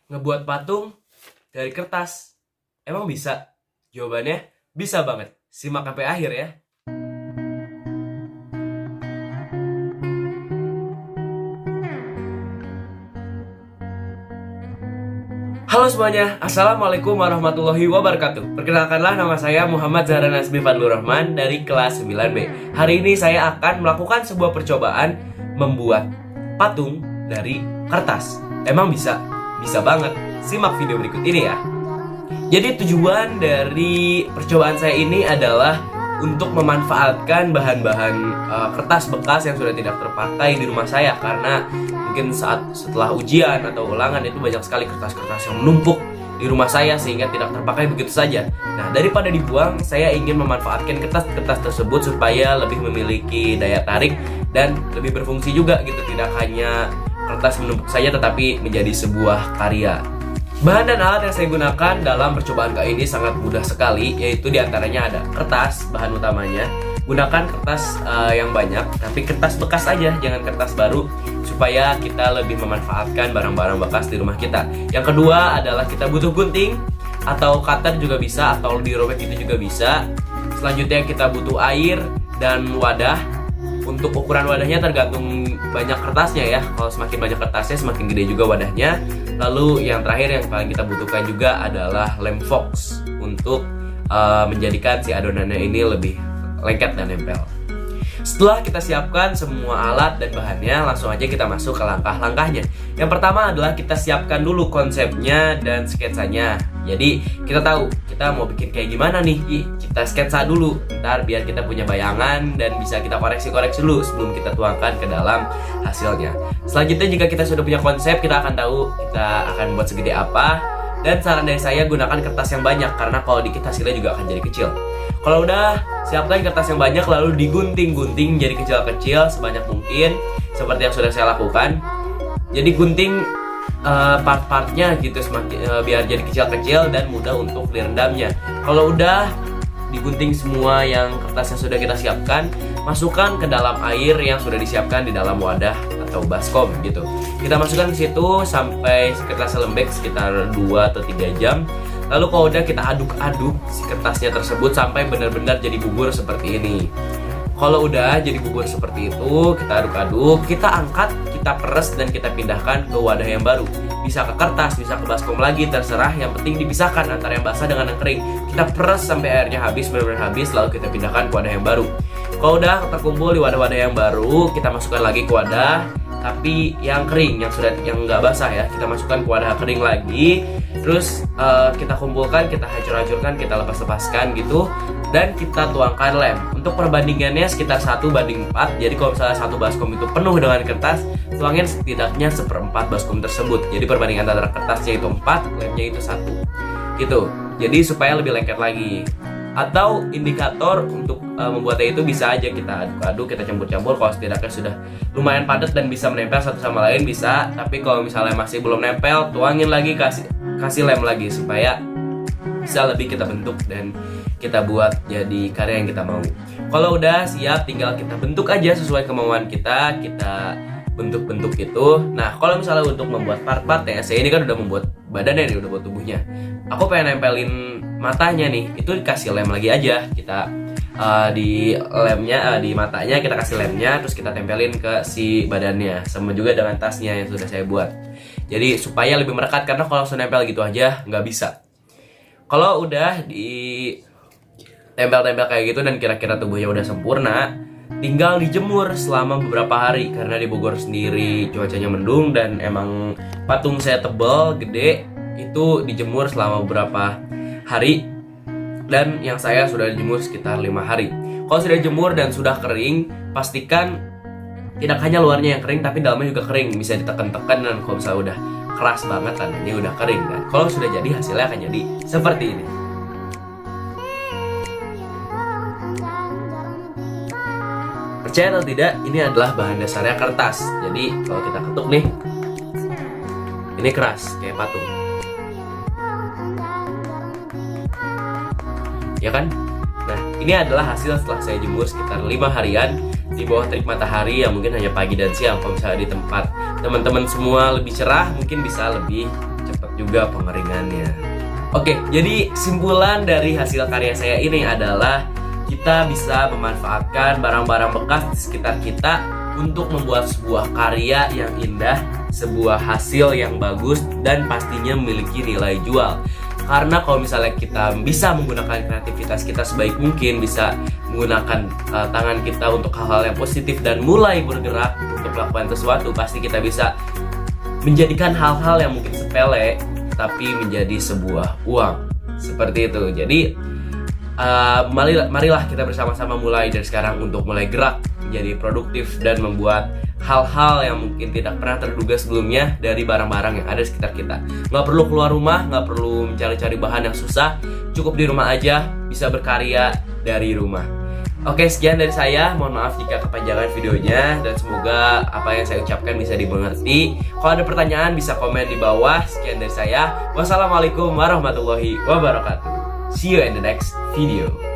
Ngebuat patung dari kertas. Emang bisa? Jawabannya bisa banget. Simak sampai akhir ya. Halo semuanya, Assalamualaikum warahmatullahi wabarakatuh. Perkenalkanlah, nama saya Muhammad Zahran Nasbi Fadlur Rahman dari kelas 9B. Hari ini saya akan melakukan sebuah percobaan membuat patung dari kertas. Emang bisa? Bisa banget. Simak video berikut ini ya. Jadi tujuan dari percobaan saya ini adalah untuk memanfaatkan bahan-bahan kertas bekas yang sudah tidak terpakai di rumah saya, karena mungkin setelah ujian atau ulangan itu banyak sekali kertas-kertas yang menumpuk di rumah saya sehingga tidak terpakai begitu saja. Nah, daripada dibuang, saya ingin memanfaatkan kertas-kertas tersebut supaya lebih memiliki daya tarik dan lebih berfungsi juga gitu, tidak hanya kertas menumpuk saja tetapi menjadi sebuah karya. Bahan dan alat yang saya gunakan dalam percobaan kali ini sangat mudah sekali, yaitu diantaranya ada kertas, bahan utamanya. Gunakan kertas yang banyak, tapi kertas bekas aja, jangan kertas baru, supaya kita lebih memanfaatkan barang-barang bekas di rumah kita. Yang kedua adalah kita butuh gunting, atau cutter juga bisa, atau dirobek itu juga bisa. Selanjutnya kita butuh air dan wadah. Untuk ukuran wadahnya tergantung banyak kertasnya ya. Kalau semakin banyak kertasnya, semakin gede juga wadahnya. Lalu yang terakhir yang paling kita butuhkan juga adalah lem fox untuk menjadikan si adonannya ini lebih lengket dan nempel. Setelah kita siapkan semua alat dan bahannya, langsung aja kita masuk ke langkah-langkahnya. Yang pertama adalah kita siapkan dulu konsepnya dan sketsanya. Jadi kita tahu kita mau bikin kayak gimana nih, kita sketsa dulu, ntar biar kita punya bayangan dan bisa kita koreksi-koreksi dulu sebelum kita tuangkan ke dalam hasilnya. Selanjutnya jika kita sudah punya konsep, kita akan tahu kita akan buat segede apa. Dan saran dari saya, gunakan kertas yang banyak, karena kalau dikit hasilnya juga akan jadi kecil. Kalau udah, siapkan kertas yang banyak lalu digunting-gunting jadi kecil-kecil sebanyak mungkin, seperti yang sudah saya lakukan. Jadi gunting part-partnya gitu, biar jadi kecil-kecil dan mudah untuk direndamnya. Kalau udah digunting semua yang kertas yang sudah kita siapkan, masukkan ke dalam air yang sudah disiapkan di dalam wadah atau baskom gitu. Kita masukkan ke situ sampai kertasnya lembek sekitar 2 atau 3 jam. Lalu kalau udah, kita aduk-aduk si kertasnya tersebut sampai benar-benar jadi bubur seperti ini. Kalau udah jadi bubur seperti itu, kita aduk-aduk, kita angkat, kita peres dan kita pindahkan ke wadah yang baru. Bisa ke kertas, bisa ke baskom lagi, terserah. Yang penting dipisahkan antara yang basah dengan yang kering. Kita peres sampai airnya habis, benar-benar habis, lalu kita pindahkan ke wadah yang baru. Kalau udah terkumpul di wadah-wadah yang baru, kita masukkan lagi ke wadah, tapi yang kering, yang nggak basah ya. Kita masukkan ke wadah kering lagi. Terus kita kumpulkan, kita hancur-hancurkan, kita lepas-lepaskan gitu. Dan kita tuangkan lem. Untuk perbandingannya sekitar 1:4. Jadi kalau misalnya satu baskom itu penuh dengan kertas, tuangin setidaknya 1/4 baskom tersebut. Jadi perbandingan antara kertasnya itu 4, lemnya itu 1 gitu. Jadi supaya lebih lengket lagi. Atau indikator untuk membuatnya itu bisa aja kita aduk-aduk, kita campur-campur. Kalau setidaknya sudah lumayan padat dan bisa menempel satu sama lain bisa. Tapi kalau misalnya masih belum nempel, tuangin lagi, kasih lem lagi supaya bisa lebih kita bentuk dan kita buat jadi karya yang kita mau. Kalau udah siap, tinggal kita bentuk aja sesuai kemauan kita bentuk-bentuk itu. Nah, kalau misalnya untuk membuat part-partnya, saya ini kan udah membuat badannya nih, udah buat tubuhnya. Aku pengen nempelin matanya nih, itu dikasih lem lagi aja. Kita di lemnya, di matanya kita kasih lemnya, terus kita tempelin ke si badannya. Sama juga dengan tasnya yang sudah saya buat. Jadi supaya lebih merekat, karena kalau langsung nempel gitu aja nggak bisa. Kalau udah di tempel-tempel kayak gitu dan kira-kira tubuhnya udah sempurna, tinggal dijemur selama beberapa hari. Karena di Bogor sendiri cuacanya mendung dan emang patung saya tebal, gede, itu dijemur selama beberapa hari. Dan yang saya sudah dijemur sekitar 5 hari. Kalau sudah dijemur dan sudah kering, pastikan tidak hanya luarnya yang kering, tapi dalamnya juga kering. Bisa ditekan-tekan, dan kalau misalnya udah keras banget, tandanya udah kering. Dan kalau sudah jadi, hasilnya akan jadi seperti ini. Percaya atau tidak, ini adalah bahan dasarnya kertas. Jadi kalau kita ketuk nih, ini keras kayak patung, ya kan? Nah, ini adalah hasil setelah saya jemur sekitar 5 harian di bawah terik matahari yang mungkin hanya pagi dan siang. Kalau misalnya di tempat teman-teman semua lebih cerah, mungkin bisa lebih cepat cepat juga pengeringannya. Oke, jadi simpulan dari hasil karya saya ini adalah kita bisa memanfaatkan barang-barang bekas di sekitar kita untuk membuat sebuah karya yang indah, sebuah hasil yang bagus, dan pastinya memiliki nilai jual. Karena kalau misalnya kita bisa menggunakan kreativitas kita sebaik mungkin, bisa menggunakan tangan kita untuk hal-hal yang positif dan mulai bergerak untuk melakukan sesuatu, pasti kita bisa menjadikan hal-hal yang mungkin sepele tapi menjadi sebuah uang. Seperti itu. Jadi marilah kita bersama-sama mulai dari sekarang untuk mulai gerak, menjadi produktif dan membuat hal-hal yang mungkin tidak pernah terduga sebelumnya dari barang-barang yang ada di sekitar kita. Nggak perlu keluar rumah, nggak perlu mencari-cari bahan yang susah, cukup di rumah aja bisa berkarya dari rumah. Oke, sekian dari saya. Mohon maaf jika kepanjangan videonya, dan semoga apa yang saya ucapkan bisa dimengerti. Kalau ada pertanyaan bisa komen di bawah. Sekian dari saya. Wassalamualaikum warahmatullahi wabarakatuh. See you in the next video.